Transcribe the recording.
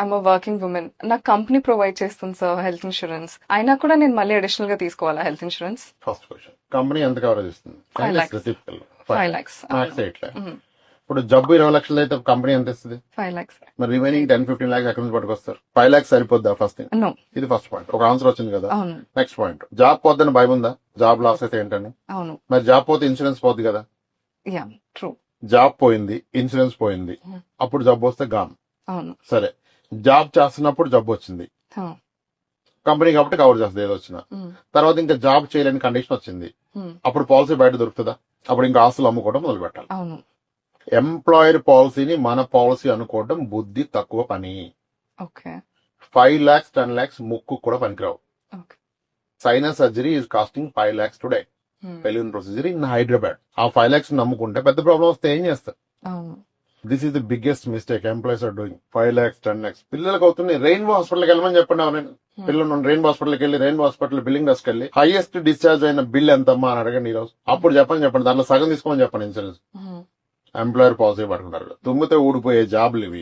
I'm working women. నాకు company provide చేస్తుంది sir health insurance. అయినా కూడా నేను మళ్ళీ అడిషనల్ గా తీసుకోవాలా health insurance? First question, company ఎంత కవరేజ్ ఇస్తుంది? 5 lakhs. 5 lakhs. Max 8 lakhs. ఇప్పుడు జబ్బు 20 లక్షలు అయితే కంపెనీ ఎంత ఇస్తుంది? 5 lakhs. మరి రిమైనింగ్ 10-15 lakhs ఎక్కడి నుంచి పట్టుకొస్తారు? 5 lakhs సరిపోద్దా? First thing, no. ఇది ఫస్ట్ పాయింట్. ఒక ఆన్సర్ వచ్చింది కదా. అవును. నెక్స్ట్ పాయింట్, జాబ్ పోద్దని భయం ఉందా? జాబ్ లాస్ అయితే ఏంటని? అవును. మరి జాబ్ పోతే ఇన్సూరెన్స్ పోద్ది కదా. Yeah true. జాబ్ పోయింది, ఇన్సూరెన్స్ పోయింది, అప్పుడు జబ్బు వస్తే గామ్. అవును. సరే, జాబ్ చేస్తున్నప్పుడు జబ్బు వచ్చింది, కంపెనీ కాబట్టి కవర్ చేస్తుంది ఏదో వచ్చినా. తర్వాత ఇంకా జాబ్ చేయలేని కండిషన్ వచ్చింది, అప్పుడు పాలసీ బయట దొరుకుతుందా? అప్పుడు ఇంకా ఆస్తులు అమ్ముకోవడం మొదలు పెట్టాలి. అవును. ఎంప్లాయర్ పాలసీని మన పాలసీ అనుకోవడం బుద్ధి తక్కువ పని. ఓకే. 5 lakhs 10 lakhs ముక్కు కూడా పనికిరావు. Okay. Sinus surgery is costing 5 lakhs today. Balloon procedure in Hyderabad. ఆ 5 lakhs నమ్ముకుంటే పెద్ద ప్రాబ్లం వస్తే ఏం చేస్తారు? అవును. This is the biggest mistake employees are doing. 5 lakhs 10 lakhs పిల్లలకు అవుతుంది. రెయిన్బో హాస్పిటల్కి వెళ్ళమని చెప్పండి ఎవరైనా. పిల్లలు రెయిన్బో హాస్పిటల్కి వెళ్ళి రెయిన్బో హాస్పిటల్ బిల్లింగ్ డెస్క్ వెళ్ళి హైయెస్ట్ డిశ్చార్జ్ అయిన బిల్ ఎంతమ్మా అని అడగండి ఈ రోజు. అప్పుడు చెప్పండి దాంట్లో సగం తీసుకోమని చెప్పండి ఇన్సూరెన్స్. ఎంప్లాయర్ పాలసీ పట్టుకుంటారు. తుమ్మితే ఊడిపోయే జాబ్లు ఇవి.